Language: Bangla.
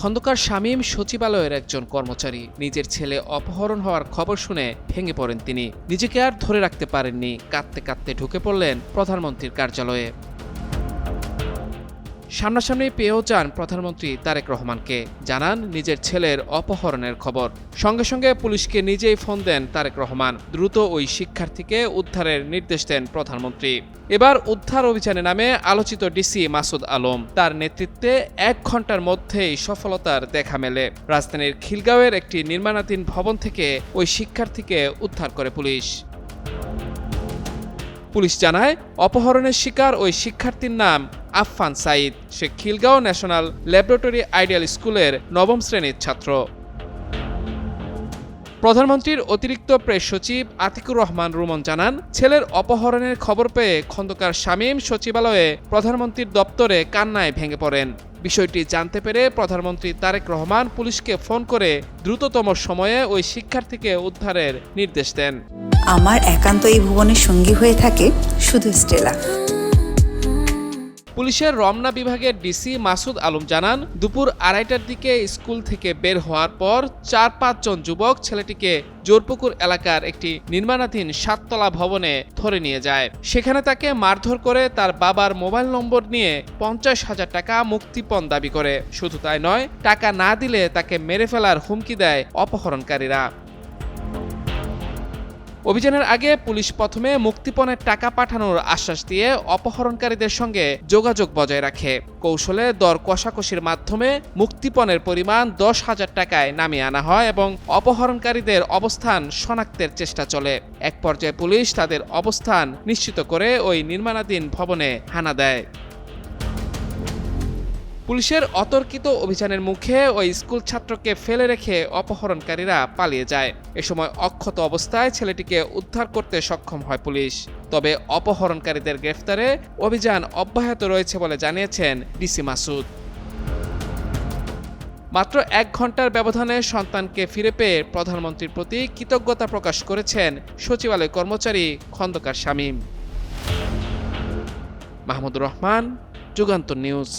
খন্দকার শামীম সচিবালয়ের একজন কর্মচারী। নিজের ছেলে অপহরণ হওয়ার খবর শুনে ভেঙে পড়েন তিনি। নিজেকে আর ধরে রাখতে পারেননি, কাঁদতে কাঁদতে ঢুকে পড়লেন প্রধানমন্ত্রীর কার্যালয়ে। সামনাসামনি পেয়েও যান প্রধানমন্ত্রী তারেক রহমানকে, জানান নিজের ছেলের অপহরণের খবর। সঙ্গে সঙ্গে পুলিশকে নিজেই ফোন দেন তারেক রহমান। দ্রুত ওই শিক্ষার্থীকে উদ্ধারের নির্দেশ দেন প্রধানমন্ত্রী। এবার উদ্ধার অভিযানে নামে আলোচিত ডিসি মাসুদ আলম। তার নেতৃত্বে 1 ঘন্টার মধ্যেই সফলতার দেখা মেলে। রাজধানীর খিলগাঁওয়ের একটি নির্মাণাধীন ভবন থেকে ওই শিক্ষার্থীকে উদ্ধার করে পুলিশ। পুলিশ জানায়, অপহরণের শিকার ওই শিক্ষার্থীর নাম আফফান সাঈদ। সে খিলগাঁও ন্যাশনাল ল্যাবরেটরি আইডিয়াল স্কুলের 9ম শ্রেণীর ছাত্র। প্রধানমন্ত্রীর অতিরিক্ত প্রেস সচিব আতিকুর রহমান রুমন জানান, ছেলের অপহরণের খবর পেয়ে খন্দকার শামীম সচিবালয়ে প্রধানমন্ত্রীর দপ্তরে কান্নায় ভেঙে পড়েন। বিষয়টি জানতে পেরে প্রধানমন্ত্রী তারেক রহমান পুলিশকে ফোন করে দ্রুততম সময়ে ওই শিক্ষার্থীকে উদ্ধারের নির্দেশ দেন। আমার একান্ত এই ভুবনের সঙ্গী হয়ে থাকে শুধু স্টেলা। পুলিশের রমনা বিভাগের ডিসি মাসুদ আলম জানান, দুপুর 2:30টার দিকে স্কুল থেকে বের হওয়ার পর 4-5 জন যুবক ছেলেটিকে জোরপুকুর এলাকার একটি নির্মাণাধীন 7তলা ভবনে ধরে নিয়ে যায়। সেখানে তাকে মারধর করে তার বাবার মোবাইল নম্বর নিয়ে 50,000 টাকা মুক্তিপণ দাবি করে। শুধু তাই নয়, টাকা না দিলে তাকে মেরে ফেলার হুমকি দেয় অপহরণকারীরা। অভিযানের আগে পুলিশ প্রথমে মুক্তিপণের টাকা পাঠানোর আশ্বাস দিয়ে অপহরণকারীদের সঙ্গে যোগাযোগ বজায় রাখে। কৌশলে দর কষাকষির মাধ্যমে মুক্তিপণের পরিমাণ 10,000 টাকায় নামিয়ে আনা হয় এবং অপহরণকারীদের অবস্থান শনাক্তের চেষ্টা চলে। এক পর্যায়ে পুলিশ তাদের অবস্থান নিশ্চিত করে ওই নির্মাণাধীন ভবনে হানা দেয়। পুলিশের অতর্কিত অভিযানের মুখে ওই স্কুল ছাত্রকে ফেলে রেখে অপহরণকারীরা পালিয়ে যায়। এ সময় অক্ষত অবস্থায় ছেলেটিকে উদ্ধার করতে সক্ষম হয় পুলিশ। তবে অপহরণকারীদের গ্রেফতারে অভিযান অব্যাহত রয়েছে বলে জানিয়েছেন ডিসি মাসুদ। মাত্র 1 ঘন্টার ব্যবধানে সন্তানকে ফিরে পেয়ে প্রধানমন্ত্রীর প্রতি কৃতজ্ঞতা প্রকাশ করেছেন সচিবালয় কর্মচারী খন্দকার শামীম। মাহমুদুর রহমান, যুগান্তর নিউজ।